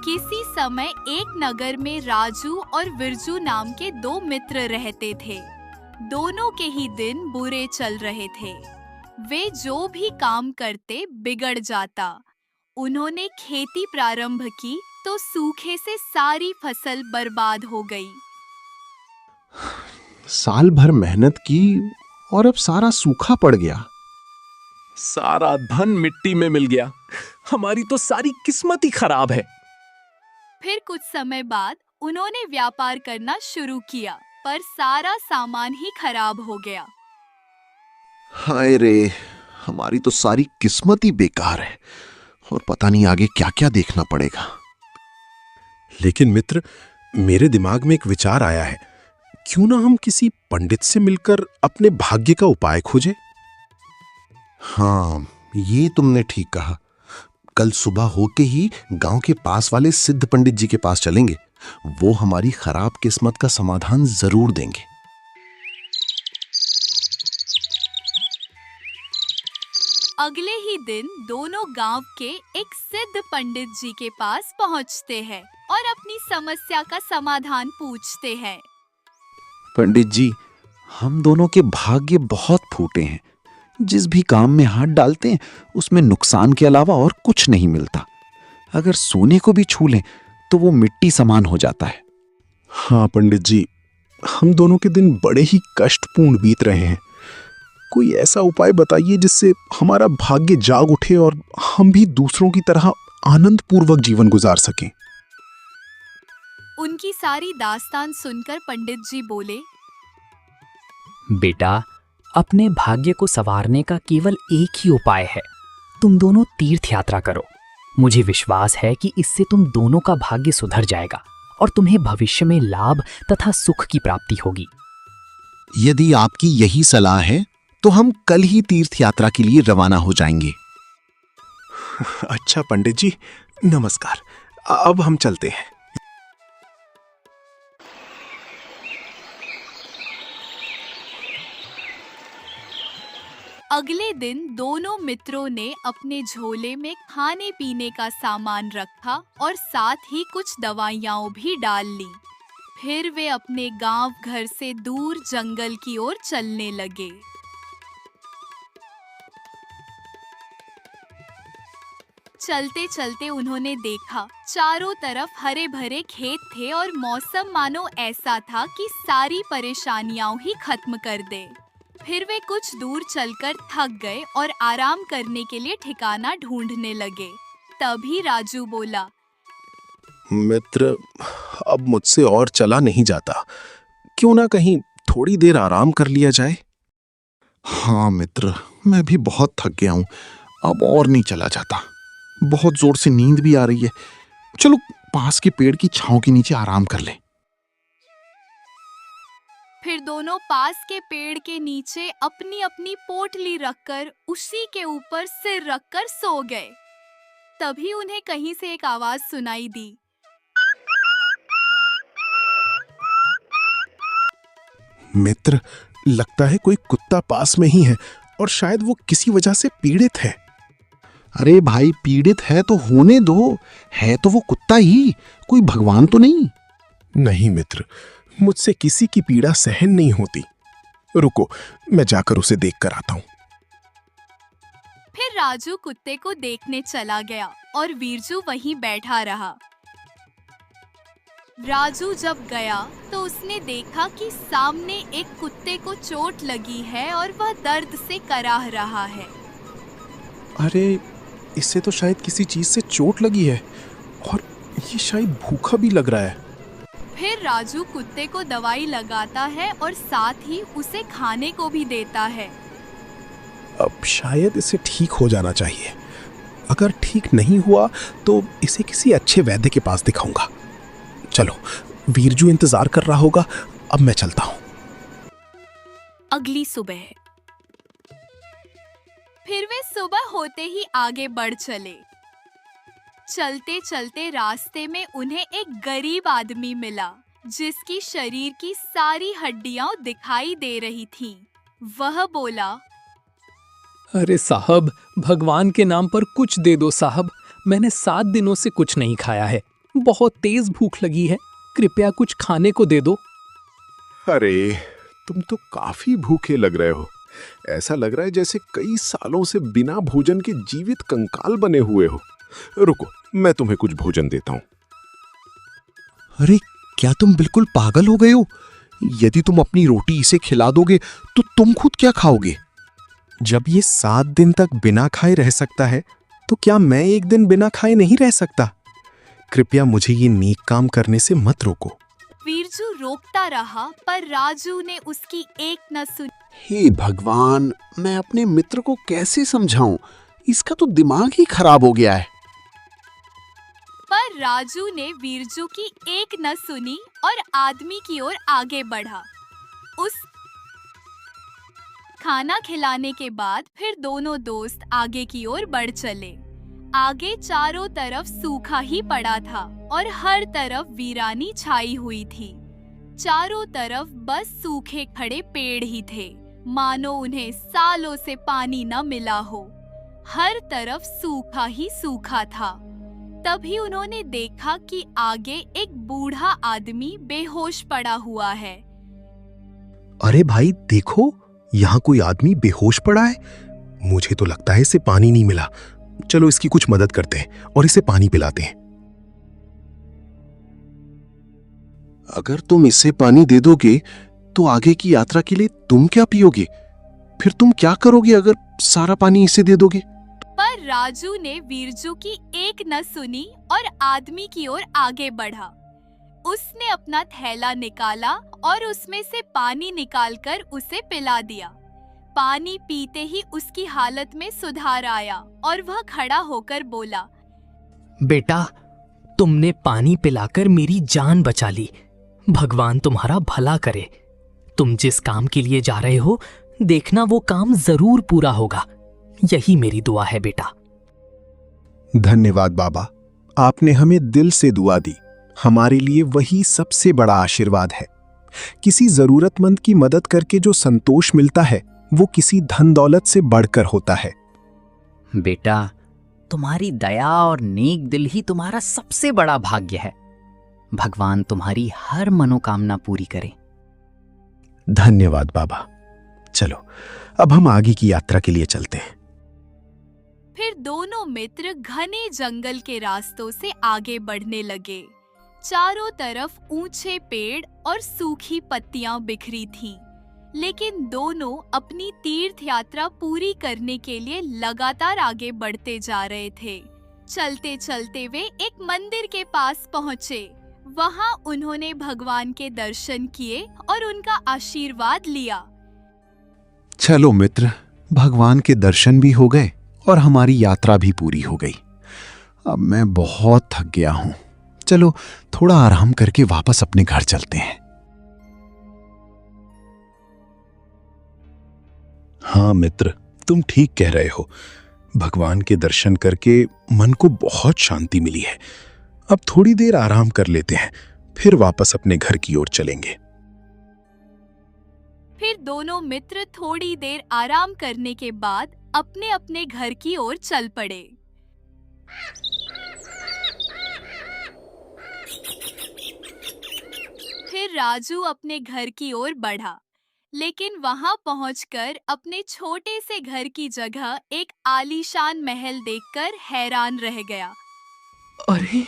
किसी समय एक नगर में राजू और विरजू नाम के दो मित्र रहते थे। दोनों के ही दिन बुरे चल रहे थे। वे जो भी काम करते बिगड़ जाता। उन्होंने खेती प्रारंभ की तो सूखे से सारी फसल बर्बाद हो गई। साल भर मेहनत की और अब सारा सूखा पड़ गया। सारा धन मिट्टी में मिल गया। हमारी तो सारी किस्मत ही खराब है। फिर कुछ समय बाद उन्होंने व्यापार करना शुरू किया, पर सारा सामान ही खराब हो गया। हाय रे, हमारी तो सारी किस्मत ही बेकार है और पता नहीं आगे क्या क्या देखना पड़ेगा। लेकिन मित्र, मेरे दिमाग में एक विचार आया है। क्यों ना हम किसी पंडित से मिलकर अपने भाग्य का उपाय खोजें? हाँ, ये तुमने ठीक कहा। कल सुबह होके ही गांव के पास वाले सिद्ध पंडित जी के पास चलेंगे। वो हमारी खराब किस्मत का समाधान जरूर देंगे। अगले ही दिन दोनों गांव के एक सिद्ध पंडित जी के पास पहुंचते हैं और अपनी समस्या का समाधान पूछते हैं। पंडित जी, हम दोनों के भाग्य बहुत फूटे हैं। जिस भी काम में हाथ डालते हैं उसमें नुकसान के अलावा और कुछ नहीं मिलता। अगर सोने को भी छू लें तो वो मिट्टी समान हो जाता है। हाँ पंडित जी, हम दोनों के दिन बड़े ही कष्टपूर्ण बीत रहे हैं। कोई ऐसा उपाय बताइए जिससे हमारा भाग्य जाग उठे और हम भी दूसरों की तरह आनंद पूर्वक जीवन गुजार सकें। उनकी सारी दास्तान सुनकर पंडित जी बोले, बेटा, अपने भाग्य को संवारने का केवल एक ही उपाय है। तुम दोनों तीर्थ यात्रा करो। मुझे विश्वास है कि इससे तुम दोनों का भाग्य सुधर जाएगा और तुम्हें भविष्य में लाभ तथा सुख की प्राप्ति होगी। यदि आपकी यही सलाह है तो हम कल ही तीर्थ यात्रा के लिए रवाना हो जाएंगे। अच्छा पंडित जी, नमस्कार। अब हम चलते हैं। अगले दिन दोनों मित्रों ने अपने झोले में खाने पीने का सामान रखा और साथ ही कुछ दवाइयाँ भी डाल ली। फिर वे अपने गांव घर से दूर जंगल की ओर चलने लगे। चलते चलते उन्होंने देखा चारों तरफ हरे भरे खेत थे और मौसम मानो ऐसा था कि सारी परेशानियां ही खत्म कर दे। फिर वे कुछ दूर चलकर थक गए और आराम करने के लिए ठिकाना ढूंढने लगे। तभी राजू बोला, मित्र, अब मुझसे और चला नहीं जाता। क्यों ना कहीं थोड़ी देर आराम कर लिया जाए। हाँ मित्र, मैं भी बहुत थक गया हूं। अब और नहीं चला जाता। बहुत जोर से नींद भी आ रही है। चलो पास के पेड़ की छांव के नीचे आराम कर लें। फिर दोनों पास के पेड़ के नीचे अपनी अपनी पोटली रखकर उसी के ऊपर सिर रखकर सो गए। तभी उन्हें कहीं से एक आवाज सुनाई दी। मित्र, लगता है कोई कुत्ता पास में ही है और शायद वो किसी वजह से पीड़ित है। अरे भाई, पीड़ित है तो होने दो। है तो वो कुत्ता ही, कोई भगवान तो नहीं। नहीं मित्र, मुझसे किसी की पीड़ा सहन नहीं होती। रुको, मैं जाकर उसे देख कर आता हूं। फिर राजू कुत्ते को देखने चला गया और वीरजू वहीं बैठा रहा। राजू जब गया तो उसने देखा कि सामने एक कुत्ते को चोट लगी है और वह दर्द से कराह रहा है। अरे, इससे तो शायद किसी चीज से चोट लगी है और ये शायद भूखा भी लग रहा है। फिर राजू कुत्ते को दवाई लगाता है और साथ ही उसे खाने को भी देता है। अब शायद इसे ठीक हो जाना चाहिए। अगर ठीक नहीं हुआ तो इसे किसी अच्छे वैद्य के पास दिखाऊंगा। चलो, वीरजू इंतजार कर रहा होगा। अब मैं चलता हूं। अगली सुबह फिर वे सुबह होते ही आगे बढ़ चले। चलते चलते रास्ते में उन्हें एक गरीब आदमी मिला जिसकी शरीर की सारी हड्डियां दिखाई दे रही थीं। वह बोला, अरे साहब, भगवान के नाम पर कुछ दे दो साहब। मैंने 7 दिनों से कुछ नहीं खाया है। बहुत तेज भूख लगी है, कृपया कुछ खाने को दे दो। अरे तुम तो काफी भूखे लग रहे हो। ऐसा लग रहा है जैसे कई सालों से बिना भोजन के जीवित कंकाल बने हुए हो। रुको, मैं तुम्हें कुछ भोजन देता हूं। अरे क्या तुम बिल्कुल पागल हो गए हो? यदि तुम अपनी रोटी इसे खिला दोगे तो तुम खुद क्या खाओगे? जब ये 7 दिन तक बिना खाए रह सकता है, तो क्या मैं एक दिन बिना खाए नहीं रह सकता? कृपया मुझे ये नेक काम करने से मत रोको। वीरजू रोकता रहा पर राजू ने उसकी एक न सुनी। हे भगवान, मैं अपने मित्र को कैसे समझाऊं? इसका तो दिमाग ही खराब हो गया है। पर राजू ने वीरजू की एक न सुनी और आदमी की ओर आगे बढ़ा। उस खाना खिलाने के बाद फिर दोनों दोस्त आगे की ओर बढ़ चले। आगे चारों तरफ सूखा ही पड़ा था और हर तरफ वीरानी छाई हुई थी। चारों तरफ बस सूखे खड़े पेड़ ही थे, मानो उन्हें सालों से पानी न मिला हो। हर तरफ सूखा ही सूखा था। तभी उन्होंने देखा कि आगे एक बूढ़ा आदमी बेहोश पड़ा हुआ है। अरे भाई देखो, यहाँ कोई आदमी बेहोश पड़ा है। मुझे तो लगता है इसे पानी नहीं मिला। चलो इसकी कुछ मदद करते हैं और इसे पानी पिलाते हैं। अगर तुम इसे पानी दे दोगे तो आगे की यात्रा के लिए तुम क्या पियोगे? फिर तुम क्या करोगे अगर सारा पानी इसे दे दोगे? पर राजू ने वीरजू की एक न सुनी और आदमी की ओर आगे बढ़ा। उसने अपना थैला निकाला और उसमें से पानी निकालकर उसे पिला दिया। पानी पीते ही उसकी हालत में सुधार आया और वह खड़ा होकर बोला, बेटा, तुमने पानी पिलाकर मेरी जान बचा ली। भगवान तुम्हारा भला करे। तुम जिस काम के लिए जा रहे हो, देखना वो काम जरूर पूरा होगा। यही मेरी दुआ है बेटा। धन्यवाद बाबा, आपने हमें दिल से दुआ दी। हमारे लिए वही सबसे बड़ा आशीर्वाद है। किसी जरूरतमंद की मदद करके जो संतोष मिलता है, वो किसी धन दौलत से बढ़कर होता है। बेटा, तुम्हारी दया और नेक दिल ही तुम्हारा सबसे बड़ा भाग्य है। भगवान तुम्हारी हर मनोकामना पूरी करे। धन्यवाद बाबा। चलो अब हम आगे की यात्रा के लिए चलते हैं। फिर दोनों मित्र घने जंगल के रास्तों से आगे बढ़ने लगे। चारों तरफ ऊंचे पेड़ और सूखी पत्तियां बिखरी थीं, लेकिन दोनों अपनी तीर्थ यात्रा पूरी करने के लिए लगातार आगे बढ़ते जा रहे थे। चलते चलते वे एक मंदिर के पास पहुंचे। वहां उन्होंने भगवान के दर्शन किए और उनका आशीर्वाद लिया। चलो मित्र, भगवान के दर्शन भी हो गए और हमारी यात्रा भी पूरी हो गई। अब मैं बहुत थक गया हूं। चलो थोड़ा आराम करके वापस अपने घर चलते हैं। हाँ मित्र, तुम ठीक कह रहे हो। भगवान के दर्शन करके मन को बहुत शांति मिली है। अब थोड़ी देर आराम कर लेते हैं, फिर वापस अपने घर की ओर चलेंगे। फिर दोनों मित्र थोड़ी देर आराम करने के बाद अपने अपने घर की ओर चल पड़े। फिर राजू अपने घर की ओर बढ़ा, लेकिन वहां पहुंचकर अपने छोटे से घर की जगह एक आलीशान महल देखकर हैरान रह गया। अरे,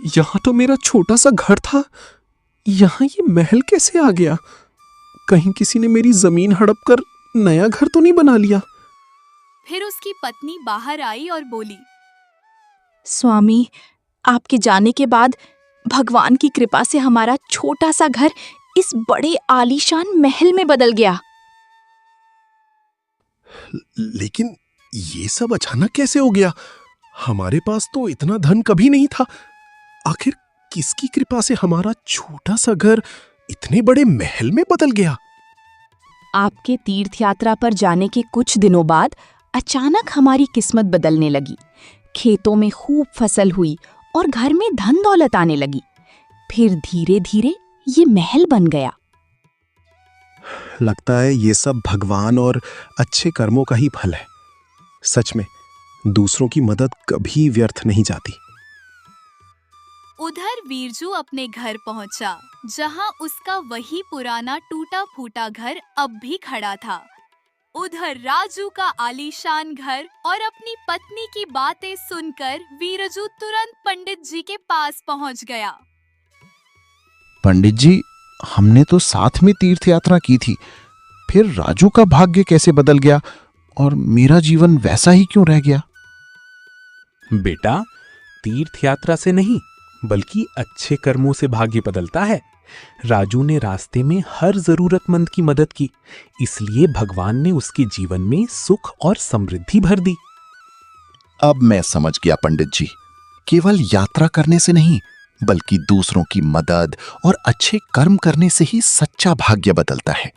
यहाँ तो मेरा छोटा सा घर था, यहाँ ये महल कैसे आ गया? कहीं किसी ने मेरी जमीन हड़प कर नया घर तो नहीं बना लिया? फिर उसकी पत्नी बाहर आई और बोली, स्वामी, आपके जाने के बाद भगवान की कृपा से हमारा छोटा सा घर इस बड़े आलीशान महल में बदल गया। लेकिन ये सब अचानक कैसे हो गया? हमारे पास तो इतना धन कभी नहीं था। आखिर किसकी कृपा से हमारा छोटा सा घर इतने बड़े महल में बदल गया? आपके तीर्थ यात्रा पर जाने के कुछ दिनों बाद अचानक हमारी किस्मत बदलने लगी। खेतों में खूब फसल हुई और घर में धन दौलत आने लगी। फिर धीरे धीरे ये महल बन गया। लगता है ये सब भगवान और अच्छे कर्मों का ही फल है। सच में दूसरों की मदद कभी व्यर्थ नहीं जाती। उधर वीरजू अपने घर पहुंचा, जहां उसका वही पुराना टूटा फूटा घर अब भी खड़ा था। उधर राजू का आलीशान घर और अपनी पत्नी की बातें सुनकर वीरजू तुरंत पंडित जी के पास पहुंच गया। पंडित जी, हमने तो साथ में तीर्थ यात्रा की थी, फिर राजू का भाग्य कैसे बदल गया और मेरा जीवन वैसा ही क्यों रह गया? बेटा, तीर्थ यात्रा से नहीं बल्कि अच्छे कर्मों से भाग्य बदलता है। राजू ने रास्ते में हर जरूरतमंद की मदद की, इसलिए भगवान ने उसके जीवन में सुख और समृद्धि भर दी। अब मैं समझ गया पंडित जी, केवल यात्रा करने से नहीं बल्कि दूसरों की मदद और अच्छे कर्म करने से ही सच्चा भाग्य बदलता है।